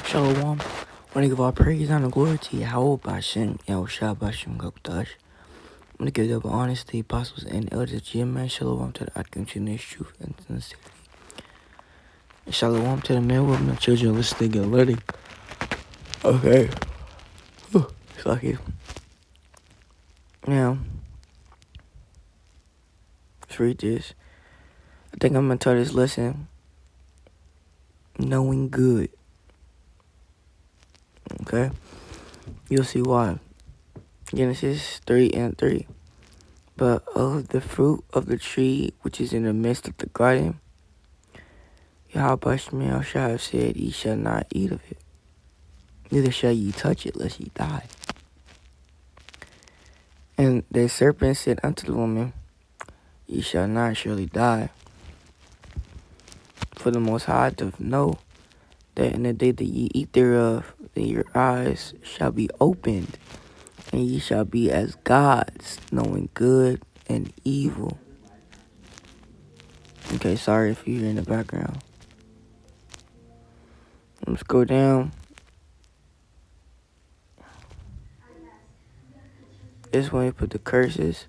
Shalom. Want to give all praise and glory to Yahweh Bashem, Yahushua Bashem Gakdash. I want to give the honor to the apostles and elders, Jim, Shalom to the continuous truth and sincerity. Shalom to the men, women, and children listening and learning. Okay. It's lucky. Now, let's read this. I think I'm going to tell this lesson, knowing good. Okay? You'll see why. Genesis 3:3. But of the fruit of the tree which is in the midst of the garden, Yahweh shall have said, ye shall not eat of it, neither shall ye touch it, lest ye die. And the serpent said unto the woman, ye shall not surely die. For the Most High doth know that in the day that ye eat thereof, then your eyes shall be opened, and ye shall be as gods, knowing good and evil. Okay, sorry if you hear in the background. Let's go down. This one, we put the curses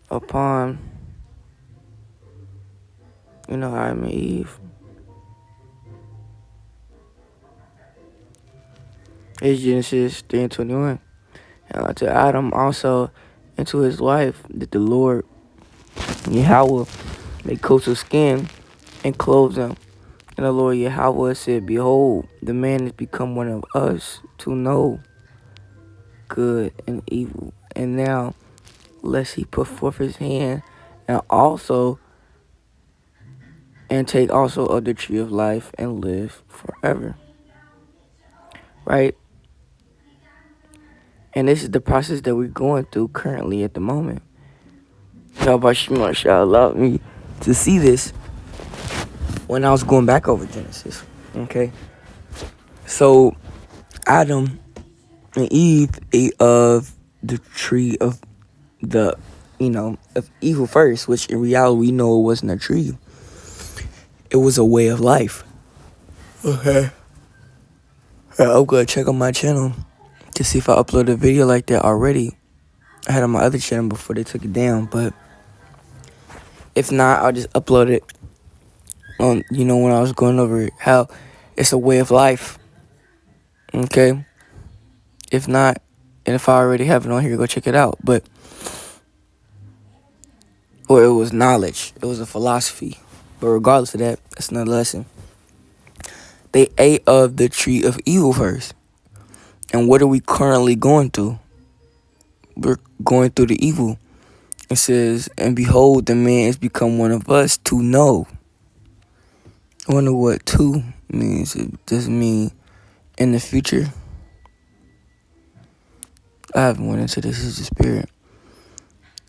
upon, Adam and Eve. It's Genesis 3:21. And unto Adam also and to his wife did the Lord Yahweh make coats of skin and clothe them. And the Lord Yahweh said, behold, the man is become one of us to know good and evil. And now, lest he put forth his hand and take also of the tree of life and live forever. Right? And this is the process that we're going through currently at the moment. Yahweh shall allow me to see this when I was going back over Genesis. Okay? So, Adam and Eve ate of the tree of of evil first, which in reality we know it wasn't a tree. It was a way of life. Okay. I'm gonna check on my channel to see if I uploaded a video like that already. I had on my other channel before they took it down, but if not, I'll just upload it on, when I was going over how it's a way of life. Okay? If not, and if I already have it on here, go check it out. Or it was knowledge. It was a philosophy. But regardless of that, that's another lesson. They ate of the tree of evil first. And what are we currently going through? We're going through the evil. It says, and behold, the man has become one of us to know. I wonder what "to" means. It doesn't mean in the future. I haven't went into this as a spirit.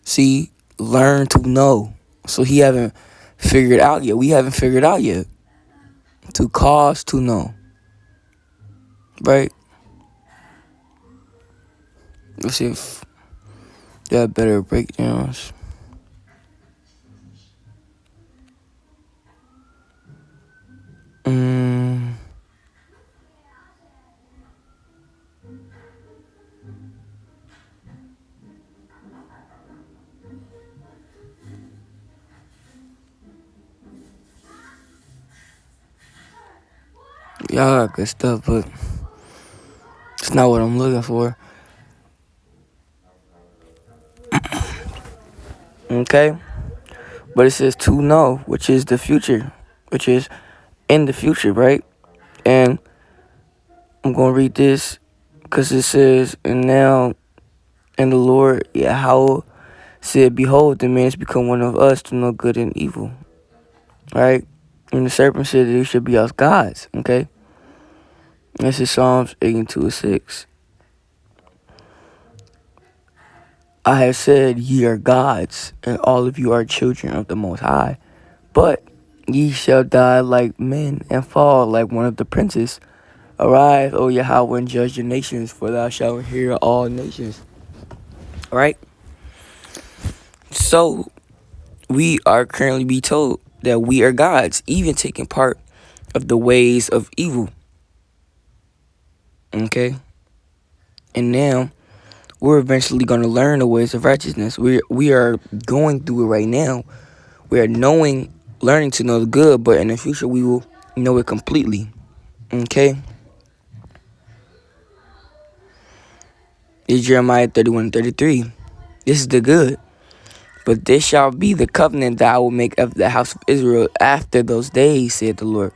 See, learn to know. So he haven't figured out yet. We haven't figured out yet. To cause to know. Right? Let's see if they have better breakdowns. Y'all got good stuff, but it's not what I'm looking for. Okay? But it says to know, which is the future, which is in the future, right? And I'm going to read this because it says, and now, and the Lord Yahweh said, behold, the man has become one of us to know good and evil. Right? And the serpent said that he should be us gods. Okay? This is Psalms 82:6. I have said, ye are gods, and all of you are children of the Most High. But ye shall die like men, and fall like one of the princes. Arise, O Yahweh, and judge the nations, for thou shalt hear all nations. Right? So, we are currently be told that we are gods, even taking part of the ways of evil. Okay? And now we're eventually going to learn the ways of righteousness. We are going through it right now. We are learning to know the good, but in the future we will know it completely. Okay? This is Jeremiah 31:33. This is the good. But this shall be the covenant that I will make of the house of Israel after those days, saith the Lord.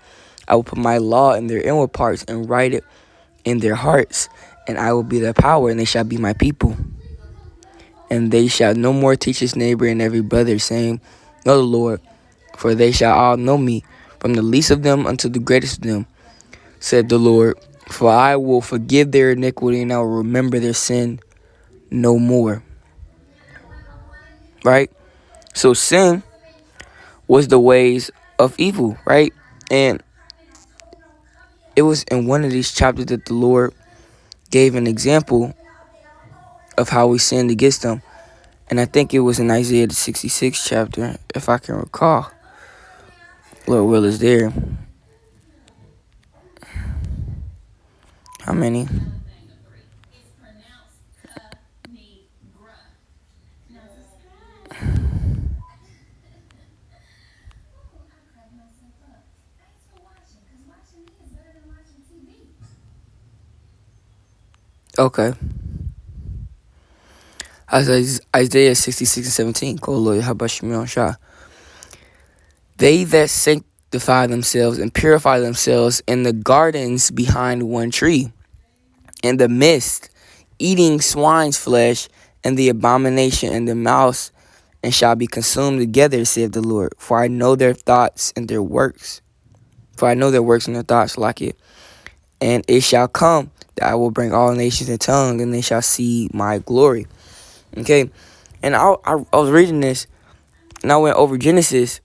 I will put my law in their inward parts and write it in their hearts, and I will be their power, and they shall be my people. And they shall no more teach his neighbor and every brother, saying, Know the Lord, for they shall all know me, from the least of them unto the greatest of them, said the Lord. For I will forgive their iniquity, and I will remember their sin no more. Right? So sin was the ways of evil, right? And it was in one of these chapters that the Lord gave an example of how we sinned against them. And I think it was in Isaiah the 66th chapter, if I can recall. Lord will is there. How many? Okay. Isaiah 66 and 17. Call Lord, how about Shemion Shah? They that sanctify themselves and purify themselves in the gardens behind one tree, in the midst, eating swine's flesh and the abomination and the mouse, and shall be consumed together, saith the Lord. For I know their thoughts and their works. For I know their works and their thoughts like it. And it shall come that I will bring all nations in tongue, and they shall see my glory. Okay? And I was reading this, and I went over Genesis,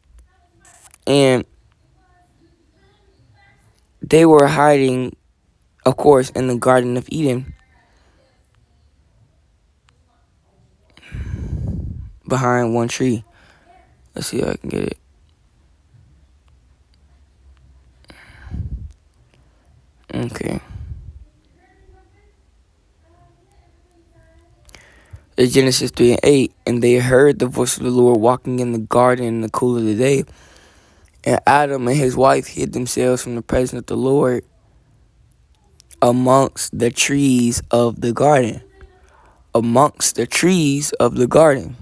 and they were hiding, of course, in the Garden of Eden, behind one tree. Let's see if I can get it. Okay. It's Genesis 3 and 8. And they heard the voice of the Lord walking in the garden in the cool of the day. And Adam and his wife hid themselves from the presence of the Lord amongst the trees of the garden. Amongst the trees of the garden.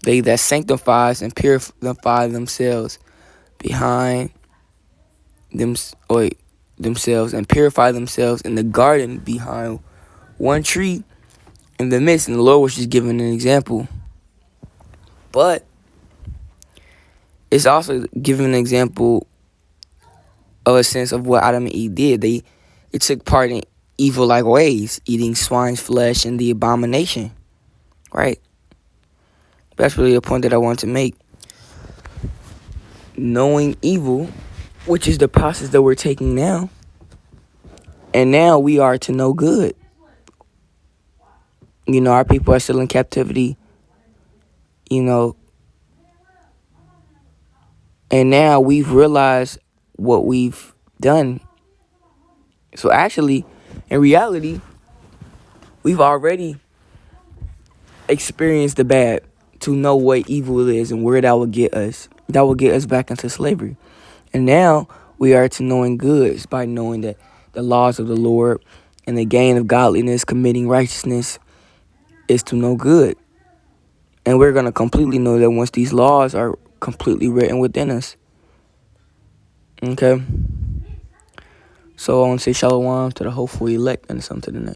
They that sanctifies and purify themselves behind themselves and purify themselves in the garden behind one tree in the midst. And the Lord was just giving an example. But it's also giving an example of a sense of what Adam and Eve did. They took part in evil-like ways, eating swine's flesh and the abomination. Right? That's really a point that I want to make. Knowing evil, which is the process that we're taking now. And now we are to know good. You know, our people are still in captivity. You know, and now we've realized what we've done. So actually, in reality, we've already experienced the bad to know what evil is and where that will get us. That will get us back into slavery. And now we are to knowing good by knowing that the laws of the Lord and the gain of godliness, committing righteousness, is to know good. And we're going to completely know that once these laws are completely written within us. Okay? So I want to say shalom to the hopeful elect and something to the next.